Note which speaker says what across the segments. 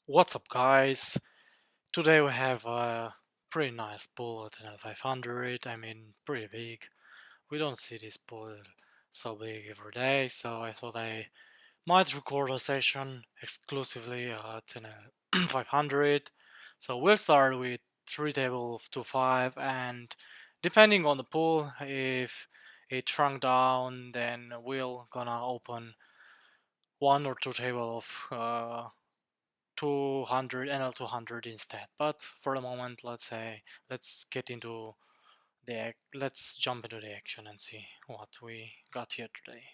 Speaker 1: What's up, guys? Today we have a pretty nice pool at an 500. I mean, pretty big. We don't see this pool so big every day, so I thought I might record a session exclusively at an 500. So we'll start with 3 table of 2-5, and depending on the pool, if it shrunk down, then we'll gonna open 1 or 2 table of 200 NL 200 instead. But for the moment, let's jump into the action and see what we got here today.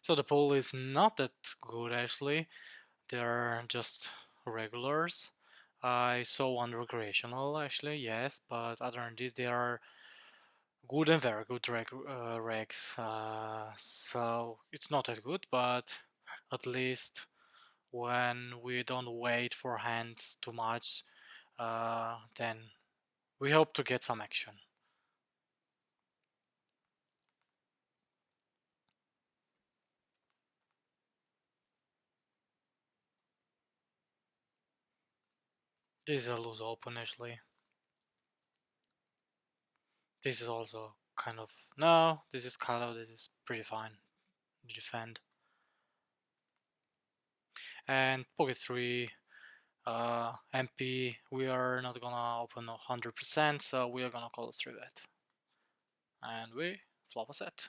Speaker 1: So the pool is not that good actually. They're just regulars. I saw one recreational actually, yes, but other than this, they are good and very good regs. So it's not that good, but at least when we don't wait for hands too much, then we hope to get some action. This is a loose open actually. This is also kind of no. This is kind of this is pretty fine. Defend and pocket 3. MP, we are not gonna open 100%, so we are gonna call a 3 bet. And we flop a set.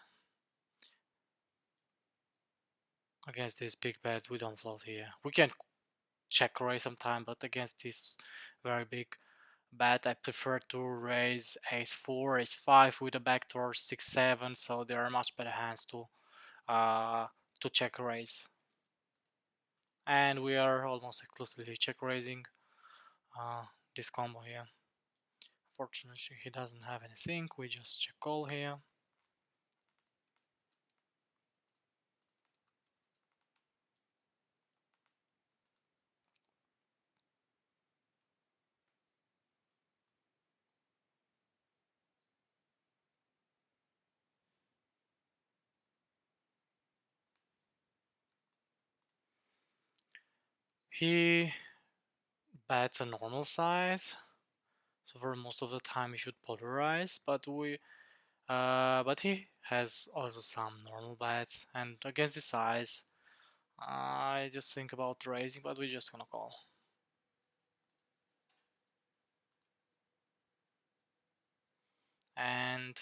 Speaker 1: Against this big bet, we don't float here. We can check raise sometime, but against this very big bet, I prefer to raise ace 4, ace 5 with a backdoor 6, 7, so there are much better hands to check raise. And we are almost exclusively check raising this combo here. Fortunately, he doesn't have anything. We just check call here. He bets a normal size, so for most of the time he should polarize, but he has also some normal bets, and against the size, I just think about raising, but we're just gonna call. And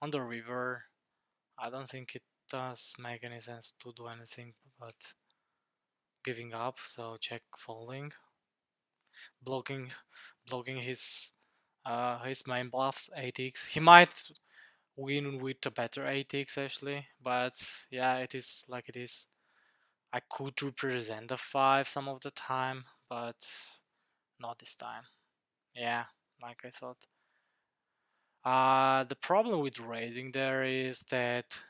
Speaker 1: on the river, I don't think it does make any sense to do anything but giving up, so check folding, blocking blocking his main bluffs 8x. He might win with a better 8x actually, but yeah, it is like it is. I could represent a 5 some of the time, but not this time. Yeah, like I thought. The problem with raising there is that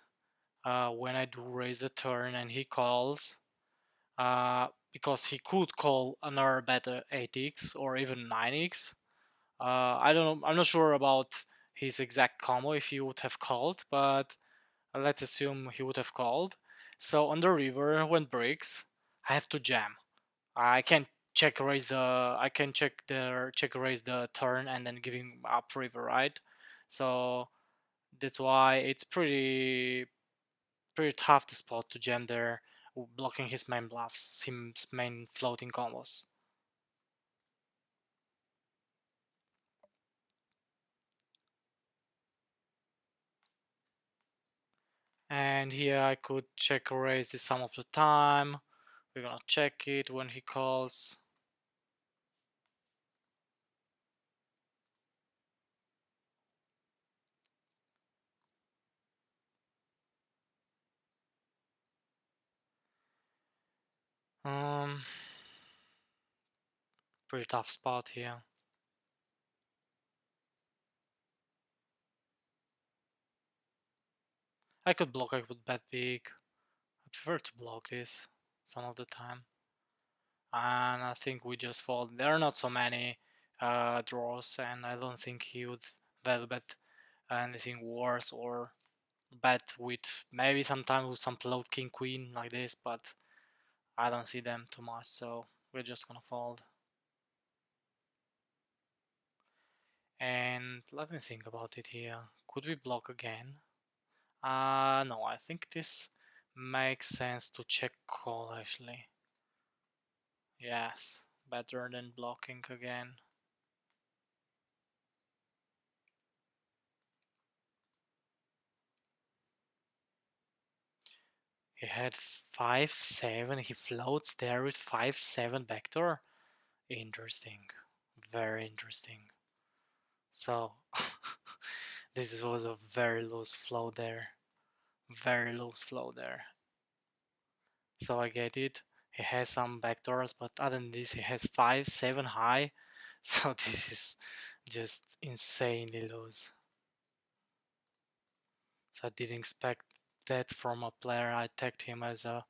Speaker 1: when I do raise the turn and he calls, because he could call another better 8x or even 9x. I don't know. I'm not sure about his exact combo if he would have called, but let's assume he would have called. So on the river when breaks, I have to jam. I can check raise the check raise the turn and then giving up river, right? So that's why it's pretty tough the spot to jam there, blocking his main bluffs, his main floating combos. And here I could check raise this some of the time. We're gonna check it when he calls. Um, Pretty tough spot here. I could block, I could bet big. I prefer to block this some of the time. And I think we just fold. There are not so many draws, and I don't think he would value bet anything worse or bet with maybe sometimes with some float king queen like this, but I don't see them too much, so we're just gonna fold. And let me think about it here. Could we block again? No, I think this makes sense to check call actually. Yes, better than blocking again. He had 5-7, he floats there with 5-7 backdoor. Interesting, very interesting. So, this was a very loose flow there. Very loose flow there. So I get it. He has some backdoors, but other than this, he has 5-7 high. So this is just insanely loose. So I didn't expect that from a player. I tagged him as a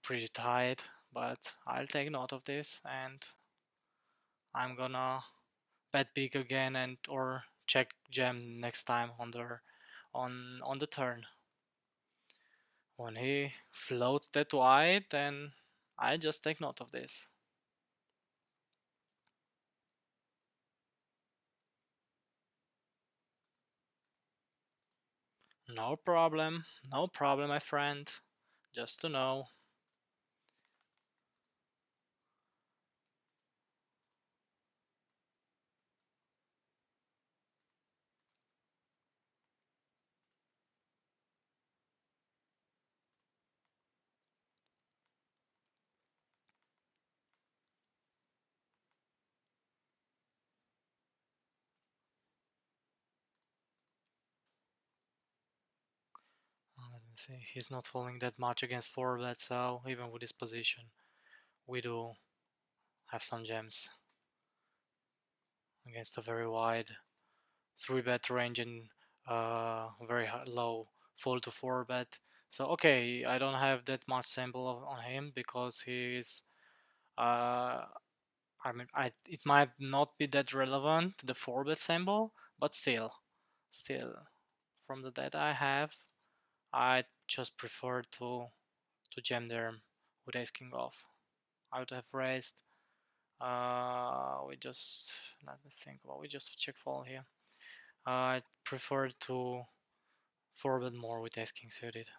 Speaker 1: pretty tight, but I'll take note of this and I'm gonna bet big again and or check jam next time on the turn. When he floats that wide, then I just take note of this. No problem, my friend. Just to know. Let me see. He's not falling that much against 4-bet, so even with this position, we do have some gems against a very wide 3-bet range and very low fold to 4-bet. So okay, I don't have that much sample on him because he's I mean, it might not be that relevant, the 4-bet sample, but still, from the data I have, I just prefer to jam there with ace king off. I would have raised. We just let me think about. We just check fall here. I prefer to 4-bet more with ace king suited.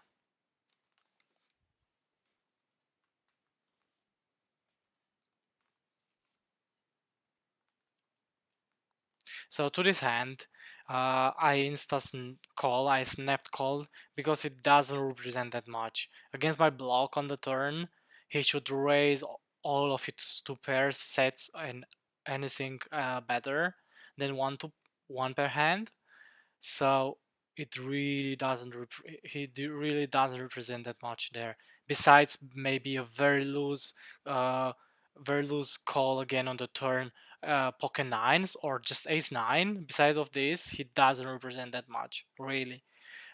Speaker 1: So to this hand, I I snapped call because it doesn't represent that much. Against my block on the turn, he should raise all of its two pairs sets and anything better than one per hand. So it really doesn't really doesn't represent that much there. Besides maybe a uh, very loose call again on the turn, pocket nines or just ace nine. Besides of this, he doesn't represent that much really.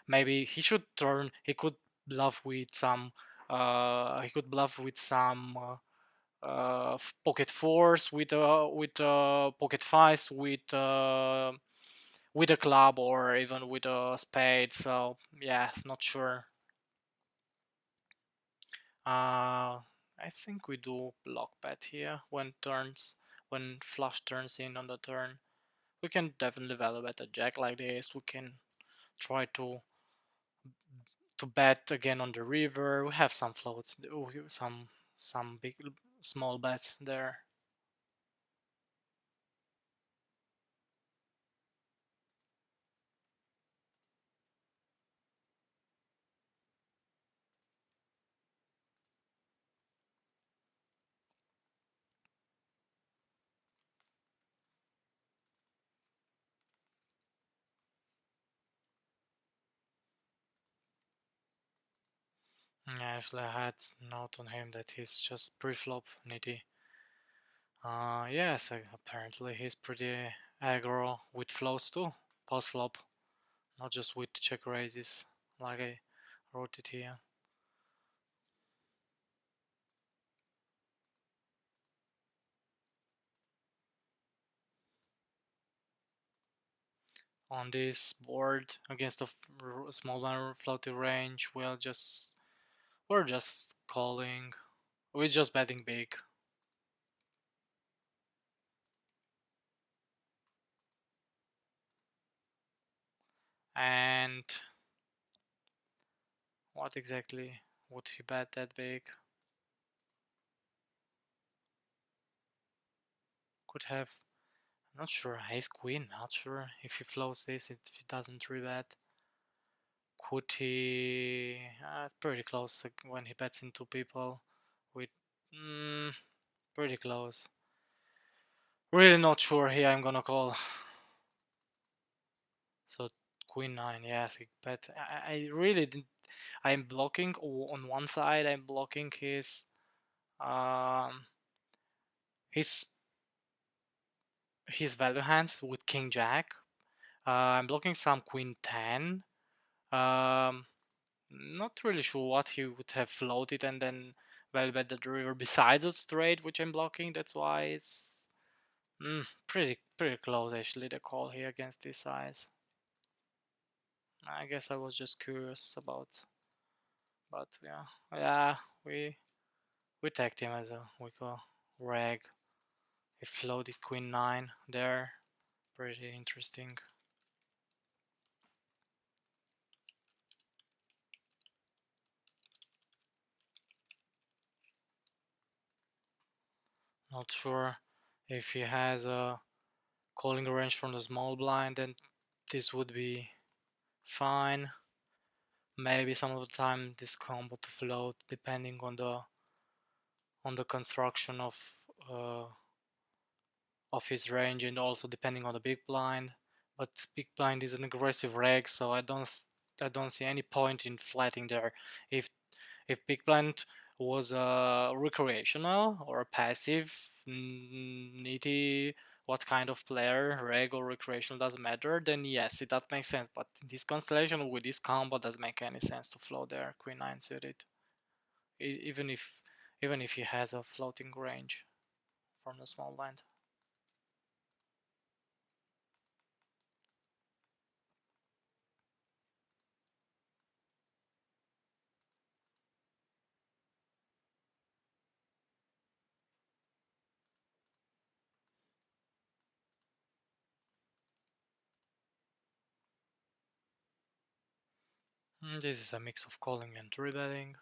Speaker 1: Maybe he should turn. He could bluff with some. He could bluff with some. Pocket fours with pocket fives with a club or even with a spade. So yeah, not sure. I think we do block bet here when flush turns in on the turn. We can definitely value bet a jack like this. We can try to bet again on the river. We have some floats, some big small bets there. Yeah, actually, I had note on him that he's just pre-flop nitty. Yes, apparently he's pretty aggro with flows too, post flop. not just with check raises like I wrote it here. On this board against a small blind floating range, we're just calling. We're just betting big. And what exactly would he bet that big? Could have, I'm not sure, ace queen, not sure if he floats this, if he doesn't rebet. Could he, pretty close when he bets into people with, pretty close. Really not sure here, I'm gonna call. So queen 9, yes, he bet. I really didn't, I'm blocking on one side, I'm blocking um, his his value hands with king jack. I'm blocking some queen 10. Um, Not really sure what he would have floated and then value bet the river besides the straight, which I'm blocking. That's why it's pretty close actually, the call here against this size. I guess I was just curious about, but yeah, we tagged him as a weaker reg. He floated queen 9 there. Pretty interesting. Not sure if he has a calling range from the small blind, then this would be fine. Maybe some of the time this combo to float depending on the construction uh, of his range and also depending on the big blind. But big blind is an aggressive reg, so I don't see any point in flatting there. If big blind was recreational or passive, needy, what kind of player, reg or recreational, doesn't matter, then yes, that makes sense. But in this constellation with this combo doesn't make any sense to float there queen 9 suited, even if he has a floating range from the small blind. This is a mix of calling and rebetting.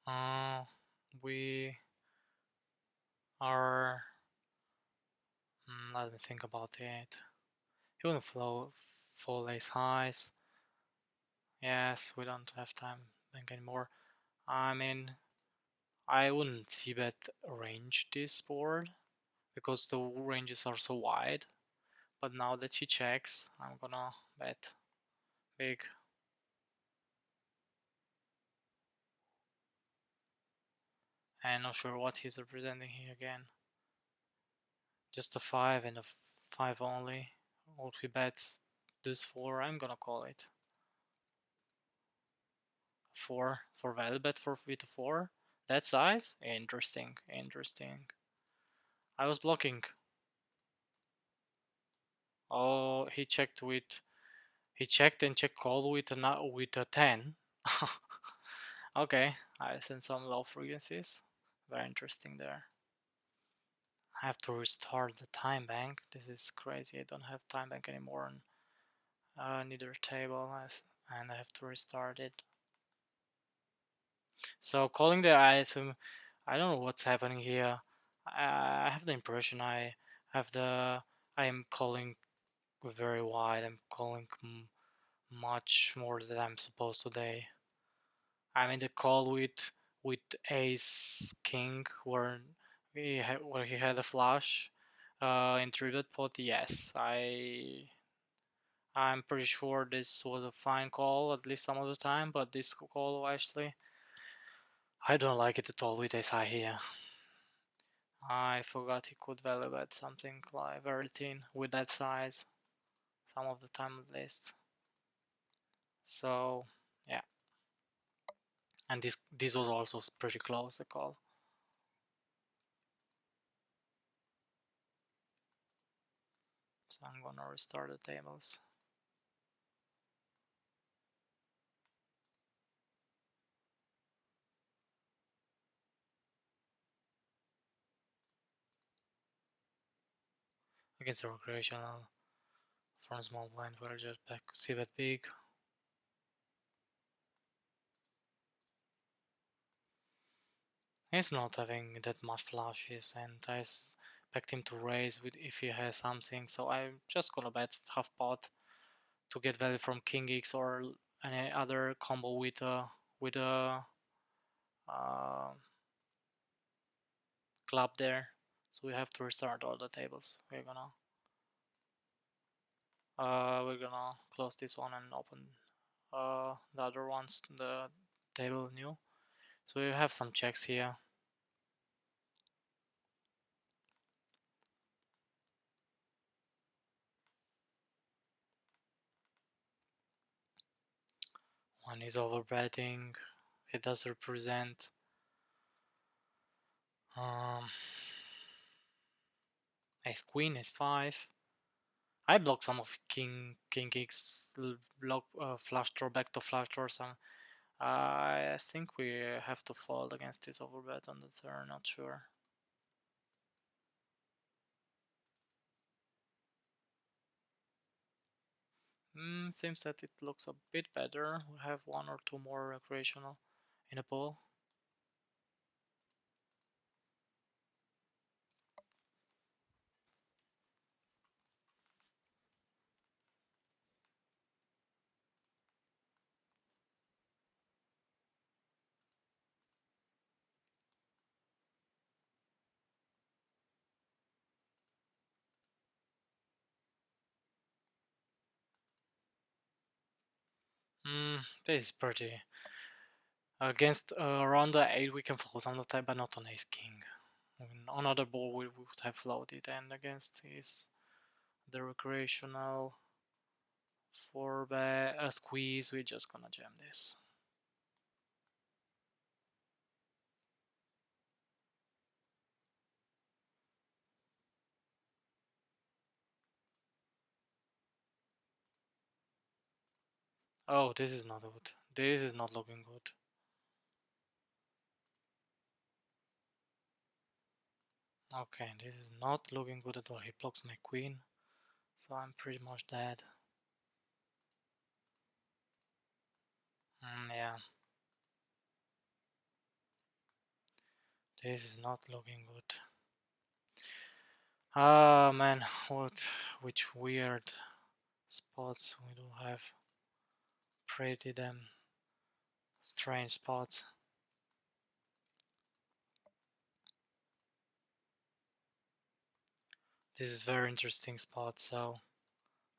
Speaker 1: Uh, we are. Let me think about it. He wouldn't flow full ace highs. Yes, we don't have time bank anymore. I mean, I wouldn't see bet range this board because the ranges are so wide. But now that he checks, I'm gonna bet big. I'm not sure what he's representing here again. Just a 5 and a 5 only. What he bets this 4, I'm gonna call it 4 for value bet for with a 4. That size? Interesting, interesting. I was blocking. Oh, he checked and checked call with a 10. Okay, I sent some low frequencies. Very interesting there. I have to restart the time bank. This is crazy. I don't have time bank anymore on neither table, and I have to restart it. So calling the item, I don't know what's happening here. I have the impression have the I am calling very wide. I'm calling much more than I'm supposed today. I'm in the call with Ace King where where he had a flush in 3-bet pot. Yes, I'm pretty sure this was a fine call at least some of the time, but this call actually I don't like it at all with Ace High here. I forgot he could value bet something like very thin with that size, some of the time at least. So yeah, and this was also pretty close the call. So I'm gonna restart the tables. Against the recreational from small blind, we'll just back see that big. He's not having that much flushes, and I expect him to raise with if he has something. So I'm just gonna bet half pot to get value from King X or any other combo with a uh, club there. So we have to restart all the tables. We're gonna close this one and open the other ones, the table new. So we have some checks here. One is overbetting. It does represent um, ace queen, ace five. I block some of king X block flush draw, back to flush draw. Some. I think we have to fold against this overbet on the turn. Not sure. Seems that it looks a bit better. We have one or two more recreational in a pool. This is pretty. Against around the 8 we can fold on the time, but not on ace king. On other board we would have floated, and against his the recreational 4 bet squeeze, we're just gonna jam this. Oh, this is not good. This is not looking good. Okay, this is not looking good at all. He blocks my queen, so I'm pretty much dead. Yeah. This is not looking good. Ah man, which weird spots we do have. Pretty damn strange spots. This is very interesting spot, so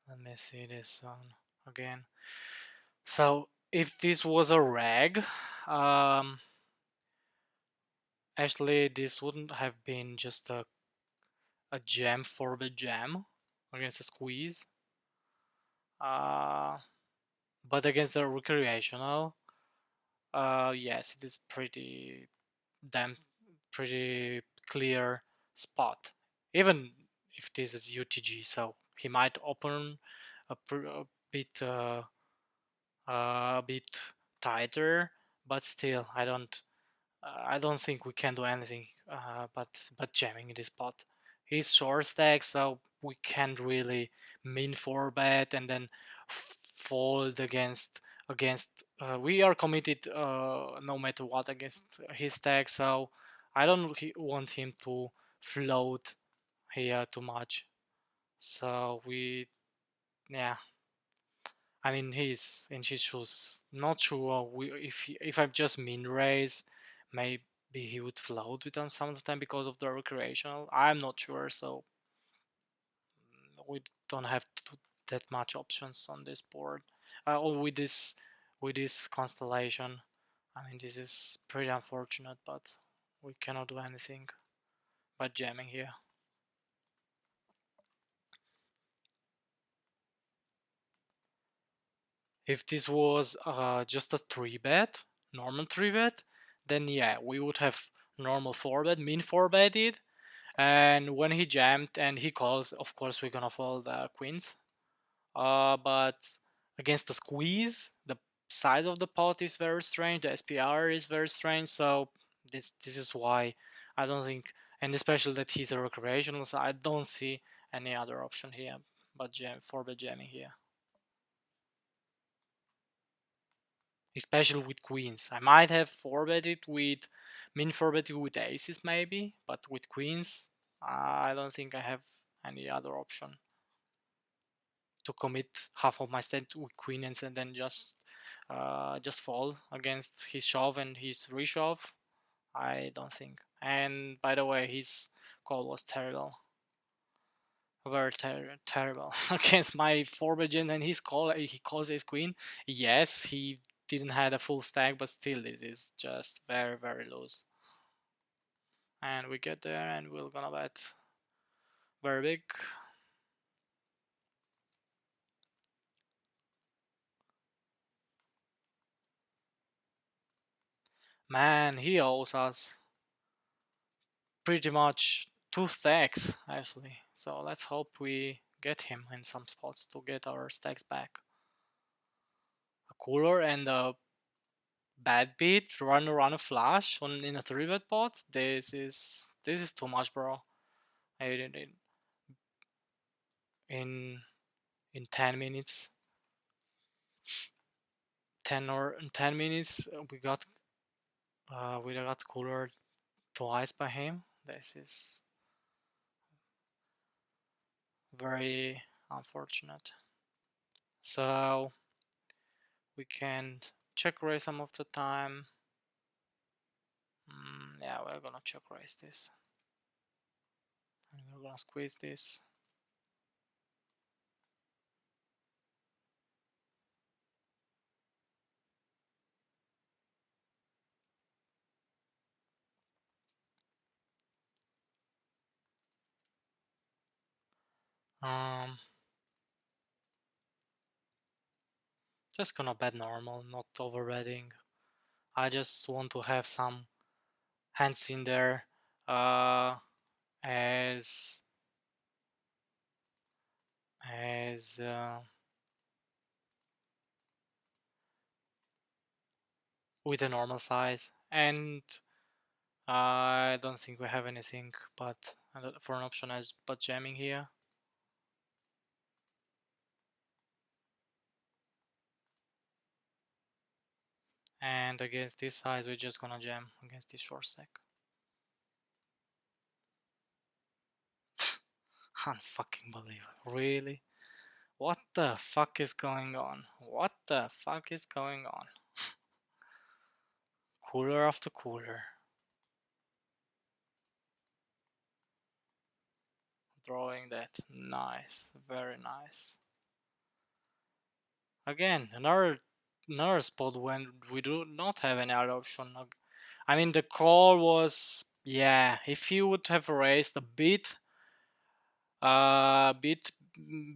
Speaker 1: let me see this one again. So if this was a reg, actually this wouldn't have been just a jam for the jam against a squeeze. But against the recreational, yes, it is damn pretty clear spot. Even if this is UTG, so he might open a bit a bit tighter, but still, I don't think we can do anything but jamming in this pot. He's short stack, so we can't really min four bet and then fold against. We are committed no matter what against his stack, so I don't want him to float here too much. So yeah. I mean, he's in his shoes. Not sure if I just min raise, maybe he would float with them some of the time because of the recreational. I'm not sure, so we don't have that much options on this board. Or with this constellation. I mean, this is pretty unfortunate, but we cannot do anything. by jamming here. If this was just a 3-bet, normal 3-bet, then yeah, we would have normal 4-bet, min 4-betted, and when he jammed and he calls, of course we're gonna fold the queens. But against the squeeze, the size of the pot is very strange, the SPR is very strange, so this is why I don't think, and especially that he's a recreational, so I don't see any other option here but jam 4-bet jamming here. Especially with queens. I might have 4-betted with min 4-betted with aces maybe, but with queens, I don't think I have any other option to commit half of my stack with queens and then just fall against his shove and his reshove. I don't think. And by the way, his call was terrible, very terrible against my 4-bet and his call. He calls his queen. Yes, he didn't have a full stack, but still, this is just very loose. And we get there, and we're gonna bet very big. Man, he owes us pretty much 2 stacks actually. So let's hope we get him in some spots to get our stacks back. A cooler and a bad beat, run a flash on in a 3-bet pot. This is too much, bro. In in in 10 minutes, 10 minutes, we got cooler twice by him. This is very unfortunate. So we can check raise some of the time. Yeah, we're gonna check raise this. And we're gonna squeeze this. Um, just gonna bet normal, not over betting. I just want to have some hands in there, as as with a normal size, and I don't think we have anything but for an option as but jamming here. And against this size, we're just gonna jam against this short stack. Unfucking believable. Really? What the fuck is going on? What the fuck is going on? Cooler after cooler. Drawing that. Nice. Very nice. Again, another spot when we do not have any other option. I mean, the call was, yeah, if he would have raised a bit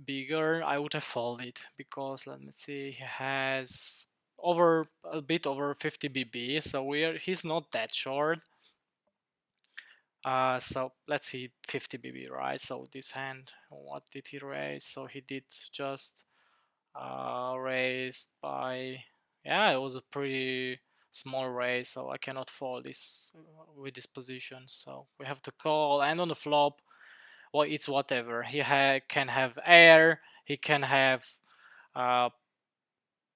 Speaker 1: bigger, I would have folded, because let me see, he has a bit over 50 BB, so he's not that short. So let's see, 50 BB, right? So this hand, what did he raise? So he did just raised by, yeah, it was a pretty small raise, so I cannot fold this with this position. So we have to call, and on the flop, well, it's whatever. He can have air, he can have uh,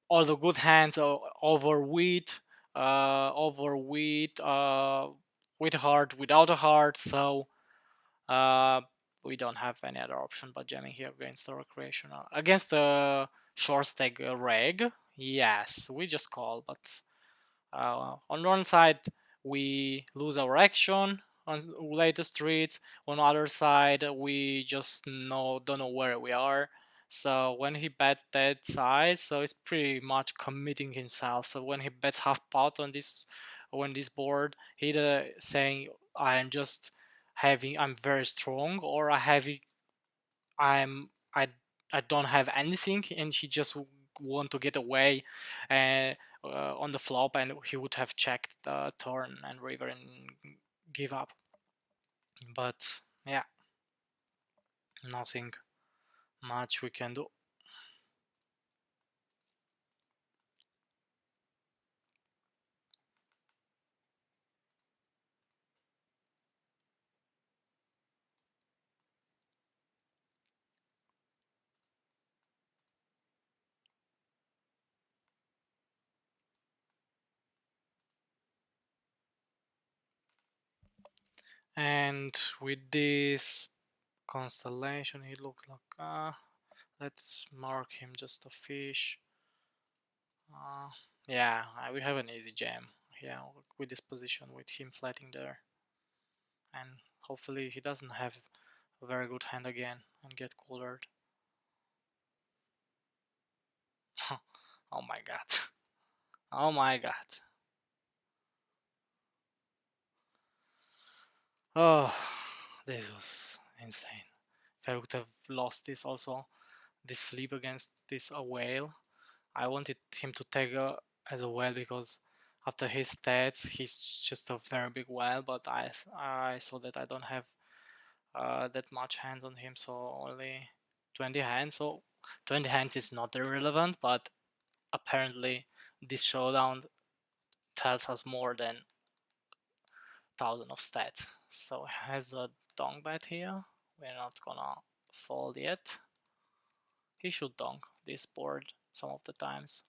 Speaker 1: all the good hands over wheat, with heart, without a heart. So uh, we don't have any other option but jamming here against the recreational. Against the short stack reg, yes, we just call, but on one side we lose our action on later streets, on the other side we just don't know where we are. So when he bets that size, so it's pretty much committing himself. So when he bets half pot on this board, he saying, I am just I'm very strong, or I'm I don't have anything, and he just want to get away uh, on the flop, and he would have checked the turn and river and give up. But yeah, nothing much we can do. And with this constellation, he looks like let's mark him just a fish. uh, yeah, we have an easy jam. Yeah, with this position, with him flatting there, and hopefully he doesn't have a very good hand again and get coolered. Oh my god. Oh my god. Oh, this was insane. If I would have lost this also, this flip against this a whale, I wanted him to take as a whale, because after his stats, he's just a very big whale, but I saw that I don't have that much hands on him, so only 20 hands. So 20 hands is not irrelevant, but apparently this showdown tells us more than 1,000 of stats. So he has a donk bet here. We're not gonna fold yet. He should donk this board some of the times,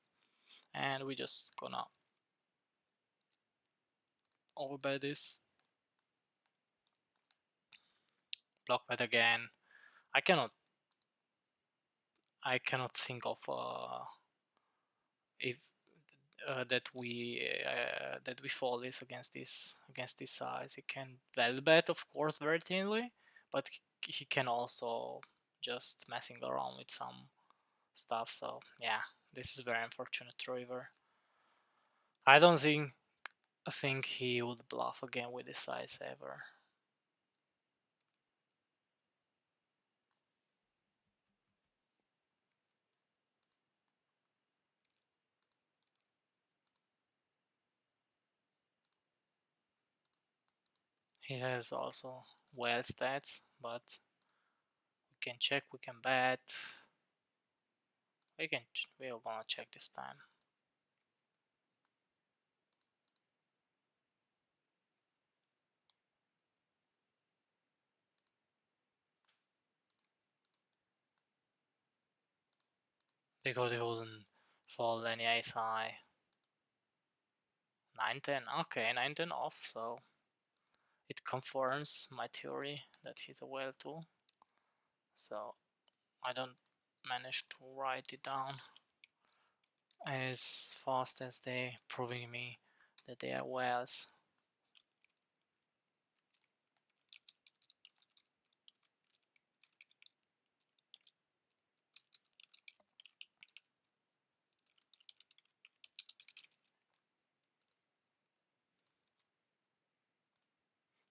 Speaker 1: and we just gonna overbet this. Block bet again. I cannot I cannot think of if that we fold this against this size. He can value bet, of course, very thinly, but he can also just messing around with some stuff. So yeah, this is very unfortunate river. I don't think he would bluff again with this size ever. He has also well stats, but we can check, we can bet. We're gonna check this time. Because he wouldn't fold any ace high. 9-10, okay, 9-10 off, so it confirms my theory that he's a whale too. So I don't manage to write it down as fast as they proving me that they are whales.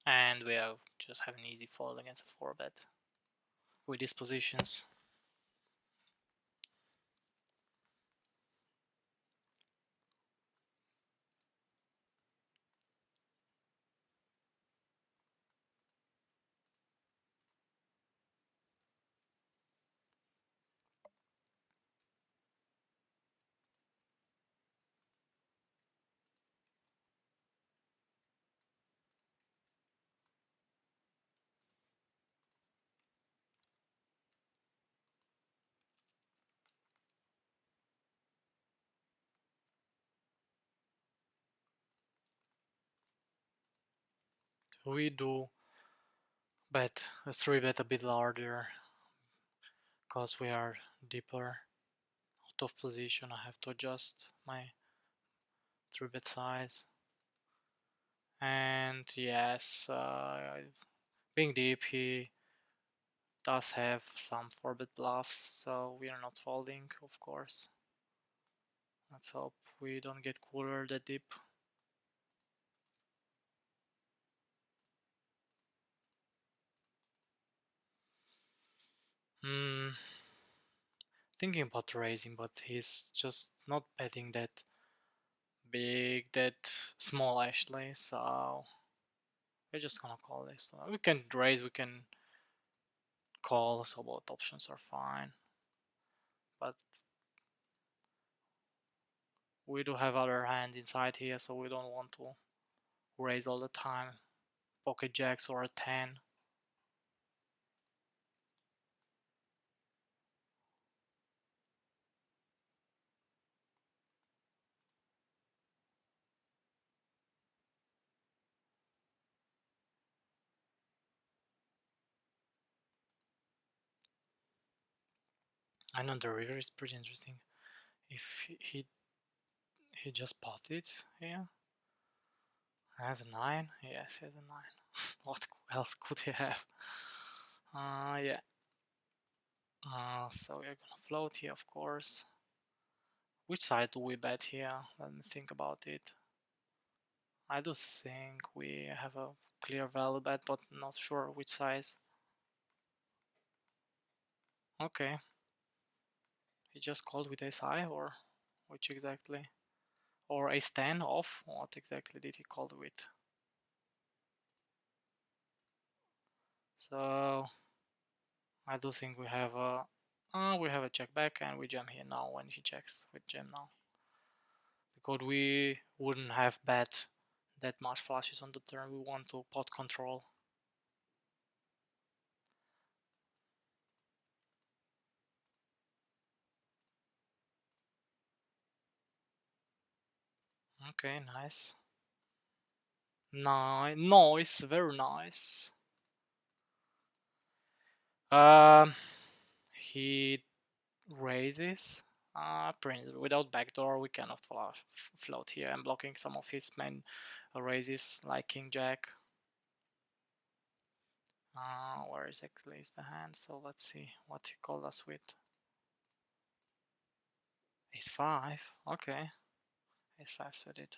Speaker 1: And we have just have an easy fold against a 4-bet with these positions. We do bet a 3-bet a bit larger because we are deeper out of position. I have to adjust my 3-bet size. And yes, being deep, he does have some 4-bet bluffs, so we are not folding, of course. Let's hope we don't get cooler that deep. Mm, thinking about raising, but he's just not betting that big, that small actually. So we're just gonna call this. We can raise, we can call, so both options are fine. But we do have other hand inside here, so we don't want to raise all the time. Pocket jacks or a 10. I know the river is pretty interesting. If he just potted here, has a 9. Yes, he has a 9. What else could he have? Yeah. So we're gonna float here, of course. Which side do we bet here? Let me think about it. I do think we have a clear value bet, but not sure which size. Okay. He just called with ace high, or which exactly? Or ace 10 off? What exactly did he call with? So I do think we have a check back, and we jam here now when he checks with jam now, because we wouldn't have bet that much flushes on the turn. We want to pot control. Okay, nice. Nice, very nice. Um, he raises. Prince without backdoor, we cannot float here. I'm blocking some of his main raises, like King Jack. Where exactly is the hand? So let's see what he called us with. Ace 5. Okay, Ace 5 suited.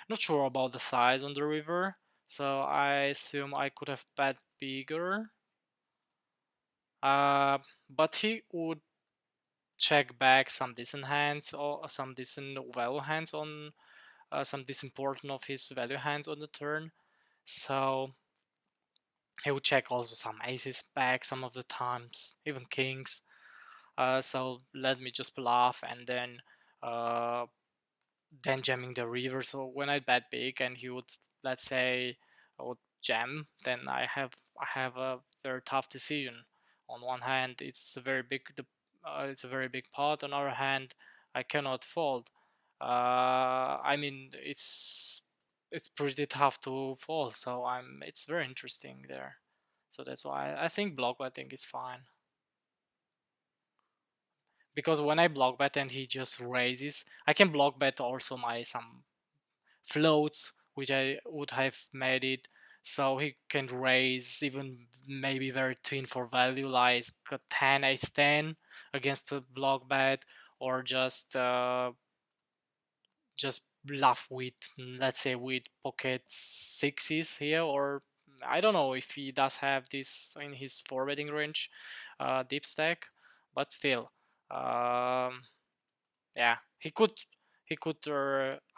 Speaker 1: Not sure about the size on the river, so I assume I could have bet bigger. But he would check back some decent hands or some decent value hands on some decent portion of his value hands on the turn. So he would check also some aces back some of the times, even kings. So let me just bluff and then jamming the river. So when I bet big and he would, let's say, would jam, then I have a very tough decision. On one hand, it's a very big it's a very big pot. On the other hand, I cannot fold. I mean, it's pretty tough to fold. So it's very interesting there. So that's why I think block betting is fine. Because when I block bet and he just raises, I can block bet also my some floats, which I would have made it so he can raise even maybe very thin for value, like a 10 ace 10 against the block bet, or just bluff with, let's say, with pocket sixes here, or I don't know if he does have this in his forwarding range, deep stack, but still, yeah, he could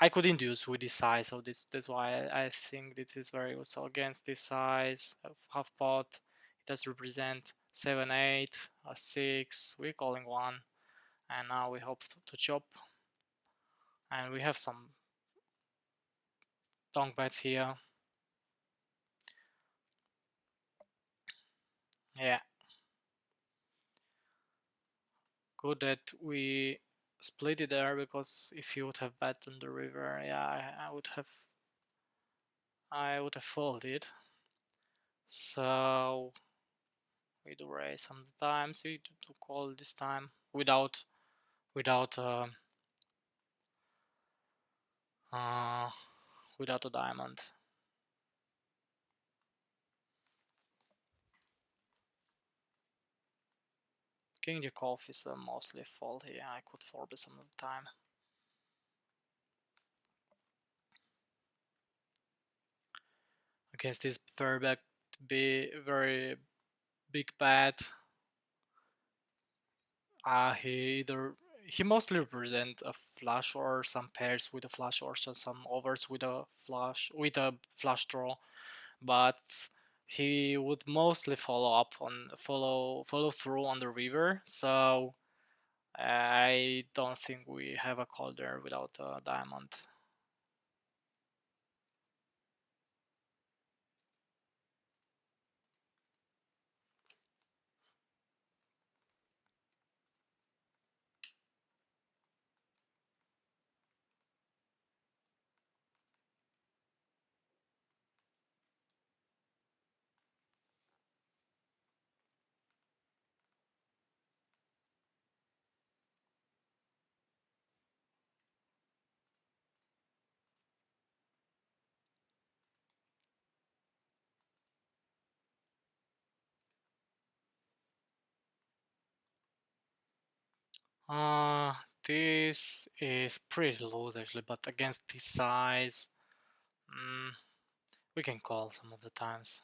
Speaker 1: I could induce with this size, so that's why I think this is very good. So against this size of half pot, it does represent 7 8 or 6. We're calling one, and now we hope to chop, and we have some donk bets here. Yeah, good that we split it there, because if you would have bet on the river, yeah, I would have folded. So we do raise sometimes. We do call this time without uh, without a diamond. King Jack off is mostly a fold here. I could fold some of the time. Against this very bad be very big bet. He mostly represent a flush or some pairs with a flush or some overs with a flush draw, but he would mostly follow through on the river. So I don't think we have a call there without a diamond. Uh, this is pretty loose actually, but against this size, mm, we can call some of the times.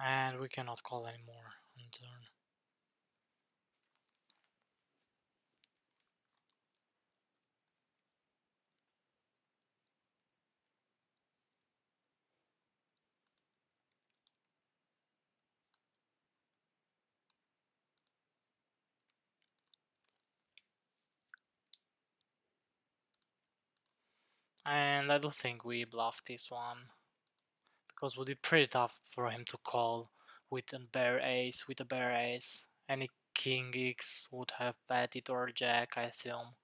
Speaker 1: And we cannot call anymore on turn. And I don't think we bluff this one, because it would be pretty tough for him to call with a bare ace. Any king X would have bet it or jack, I assume.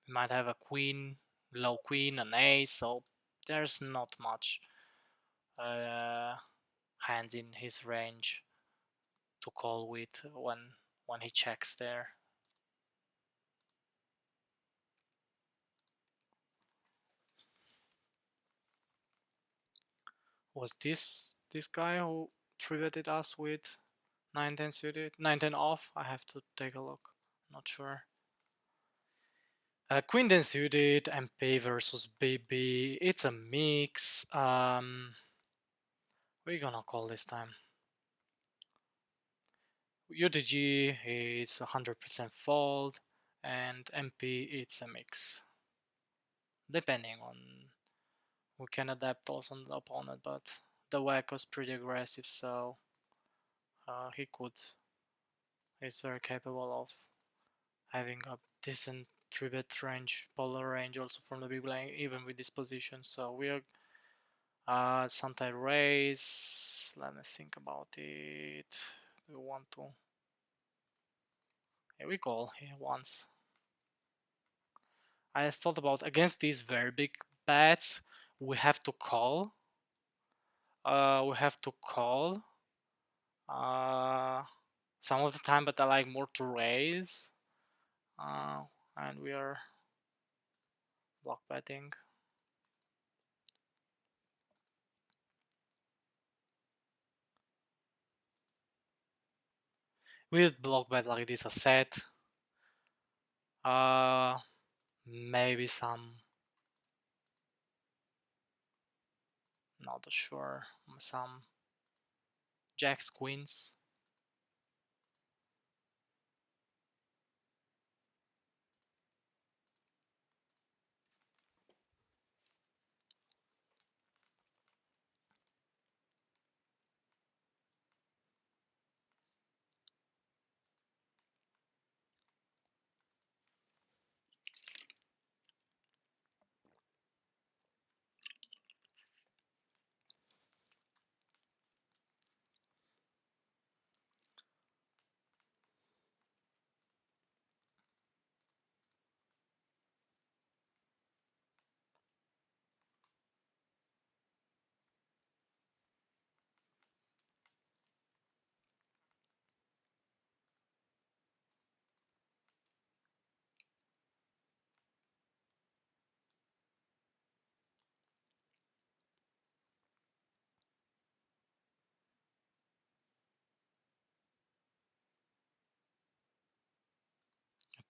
Speaker 1: We might have a queen, low queen, an ace, so there's not much hands in his range to call with when he checks there. Was this guy who triveted us with 9-10 suited, 9-10 off? I have to take a look. Not sure. Queen 10 suited, MP versus BB. It's a mix. We're gonna call this time. UTG it's 100% fold, and MP it's a mix. Depending on, we can adapt also on the opponent, but the whack was pretty aggressive, so he's very capable of having a decent 3-bet range, polar range also from the big blind, even with this position. So we are sometimes raise. Let me think about it. We want to. Here we call here once. I thought about against these very big bets, we have to call. We have to call. Uh, some of the time, but I like more to raise. And we are block betting. With block bet like this a set. Maybe some, not sure, some jacks, queens.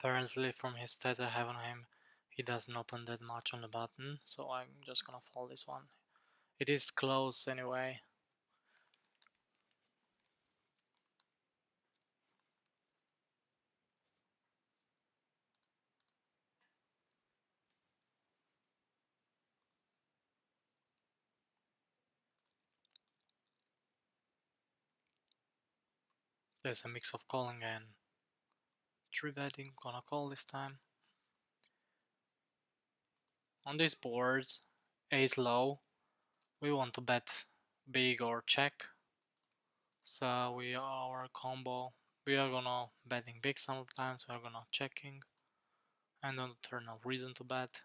Speaker 1: Apparently from his stat I have on him, he doesn't open that much on the button, so I'm just gonna fold this one. It is close anyway. There's a mix of calling and 3-betting, gonna call this time. On these boards, ace low, we want to bet big or check. So our combo, we are gonna betting big sometimes, we are gonna checking. And on the turn no reason to bet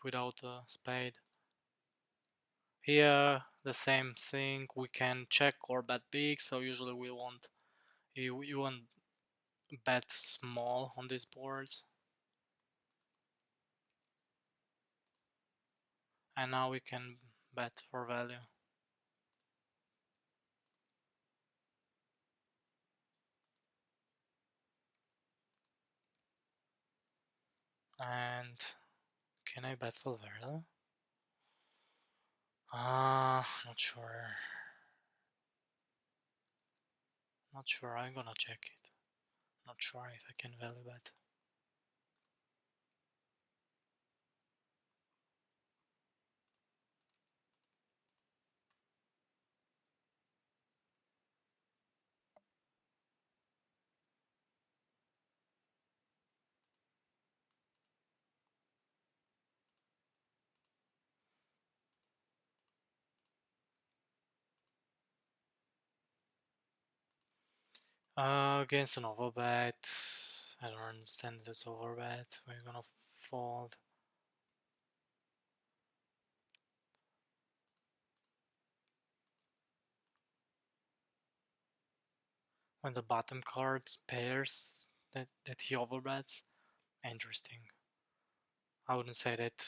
Speaker 1: without a spade. Here the same thing, we can check or bet big, so usually we want you want bet small on these boards. And now we can bet for value. And can I bet for value? Not sure. Not sure, I'm gonna check it. Not sure if I can value bet. Against an overbet. I don't understand this overbet. We're gonna fold. When the bottom cards pairs that he overbets. Interesting. I wouldn't say that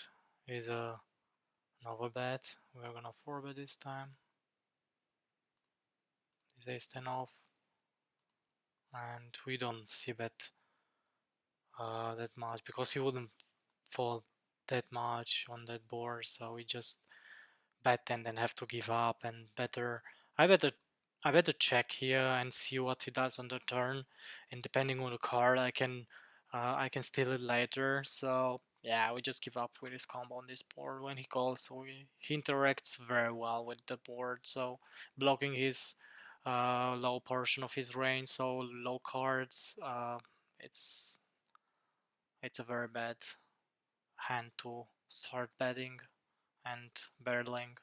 Speaker 1: is an overbet. We're gonna 4-bet this time. This ace 10 off. And we don't see bet that much because he wouldn't fold that much on that board, so we just bet and then have to give up. And I better I better check here and see what he does on the turn, and depending on the card I can steal it later. So yeah, we just give up with his combo on this board when he calls. So he interacts very well with the board, so blocking his low portion of his range, so low cards, it's it's a very bad hand to start betting and barreling.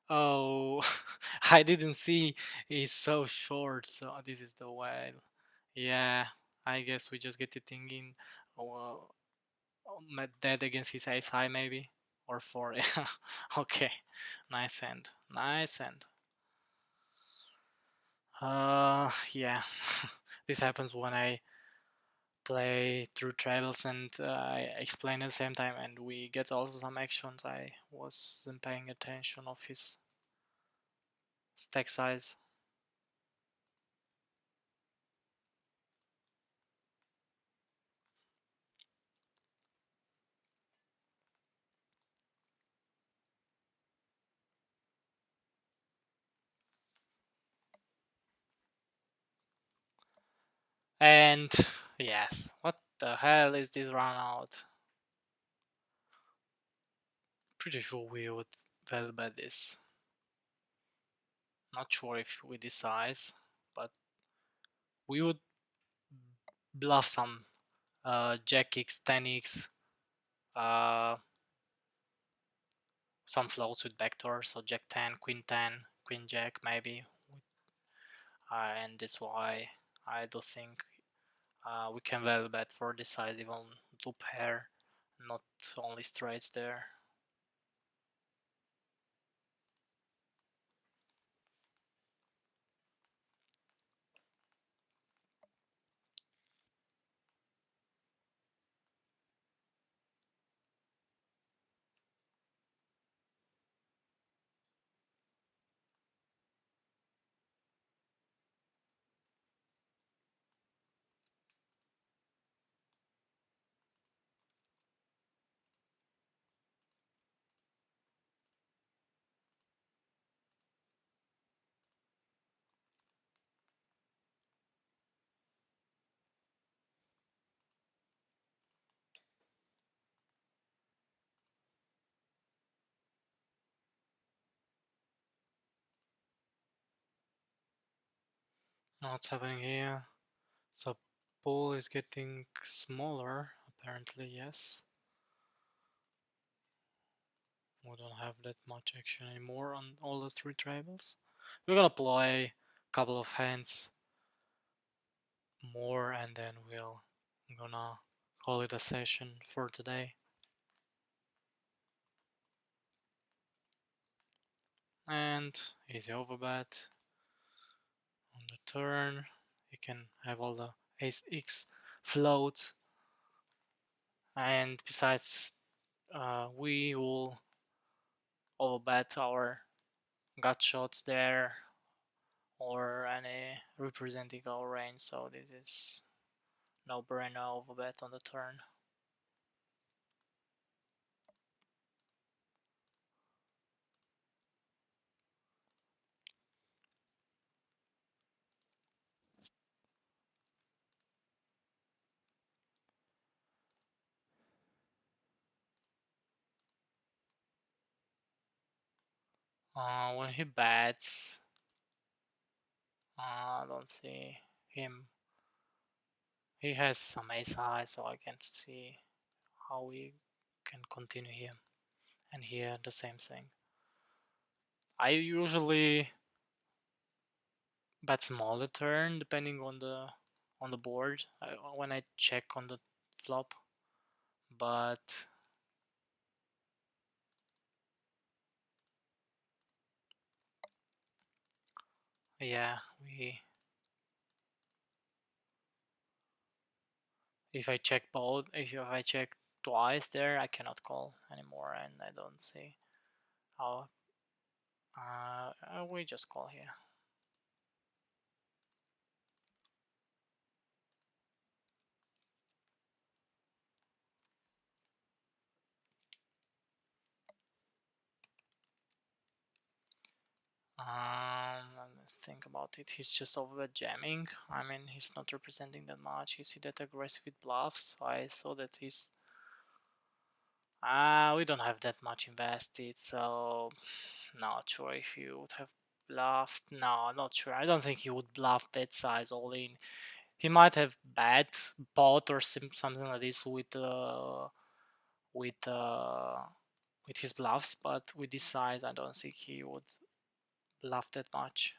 Speaker 1: Oh, I didn't see it's so short, so this is the whale. Yeah, I guess we just get it thinking. Oh, dead against his ace high maybe, or 4. Yeah, okay, nice hand, nice hand. Yeah, this happens when I play through travels and I explain at the same time, and we get also some actions. I wasn't paying attention of his stack size. And yes, what the hell is this run out? Pretty sure we would well bet this. Not sure if with this size, but we would bluff some Jack X, 10x, uh, some floats with backdoor, so Jack 10, Queen 10, Queen Jack maybe. And that's why I do think we can well bet for this size, even two pair, not only straights there. What's happening here? So pool is getting smaller, apparently, yes. We don't have that much action anymore on all the three tables. We're gonna play a couple of hands more and then I'm gonna call it a session for today. And easy overbet on the turn. You can have all the ace x floats, and besides we will overbet our gut shots there or any representing our range, so this is no brainer overbet on the turn. When he bets, I don't see him. He has some ace high, so I can't see how we can continue here. And here the same thing. I usually bet small the turn depending on the board when I check on the flop, but yeah, we if I check both, if I check twice there, I cannot call anymore, and I don't see how. We just call here. Let me think about it. He's just over jamming. I mean, he's not representing that much. You see that aggressive with bluffs. So I saw that he's. We don't have that much invested, so not sure if he would have bluffed. No, not sure. I don't think he would bluff that size all in. He might have bet pot or something like this with uh, with his bluffs, but with this size, I don't think he would bluff that much.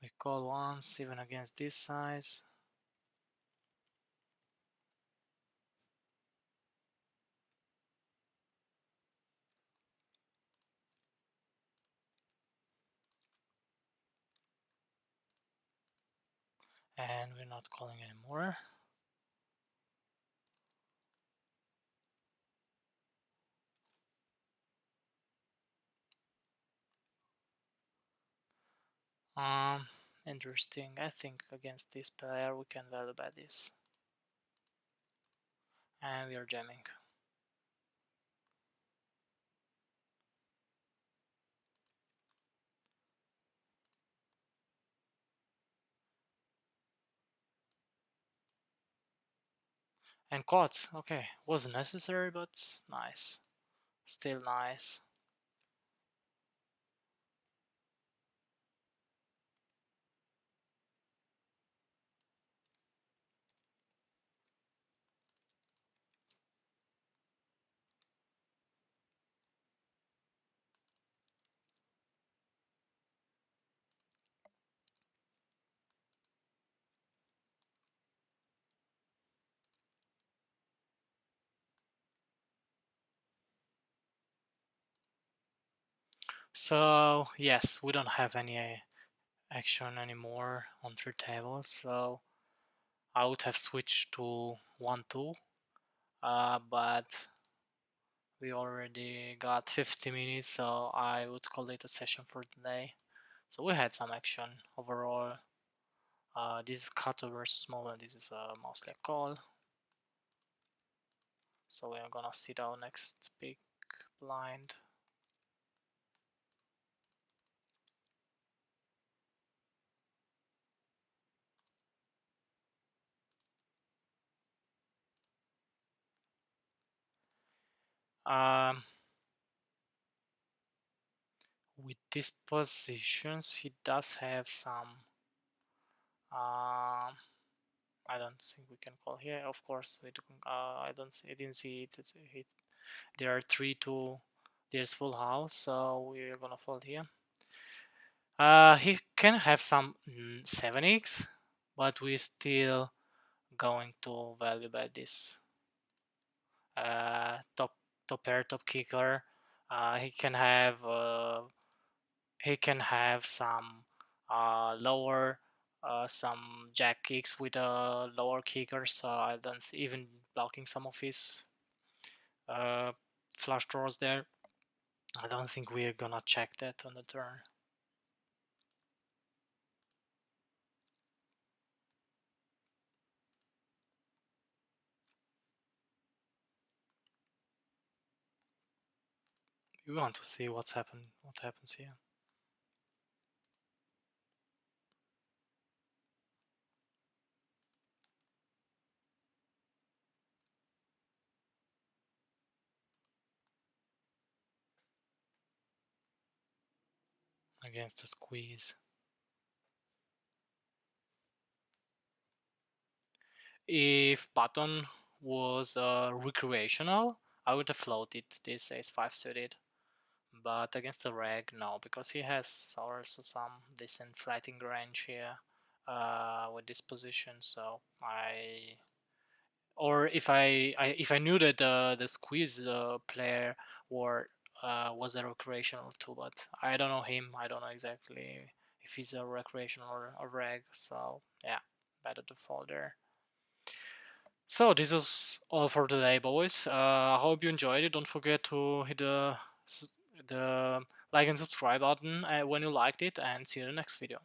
Speaker 1: We call once, even against this size. And we're not calling anymore. Interesting. I think against this player we can value bet this. And we are jamming. And quads, okay, wasn't necessary, but nice. Still nice. So yes, we don't have any action anymore on three tables, so I would have switched to 1-2, but we already got 50 minutes, so I would call it a session for today. So we had some action overall. This is cutter versus moment. This is mostly a call. So we are gonna sit our next big blind. Um, with these positions, he does have some. Um, I don't think we can call here. Of course, I don't. I didn't see it. There are 3-2. There's full house, so we're gonna fold here. He can have some 7x, but we still going to value bet this top pair, top kicker. He can have some lower some jack kicks with a lower kicker, so I don't even blocking some of his uh, flush draws there. I don't think we're gonna check that on the turn. We want to see what happens here. Against the squeeze. If button was recreational, I would have floated this ace-5 suited. But against the reg, no, because he has also some decent flatting range here with this position. So or if I knew that the squeeze player were was a recreational too, but I don't know him. I don't know exactly if he's a recreational or a reg. So yeah, better to fall there. So this is all for today, boys. I hope you enjoyed it. Don't forget to hit the like and subscribe button when you liked it, and see you in the next video.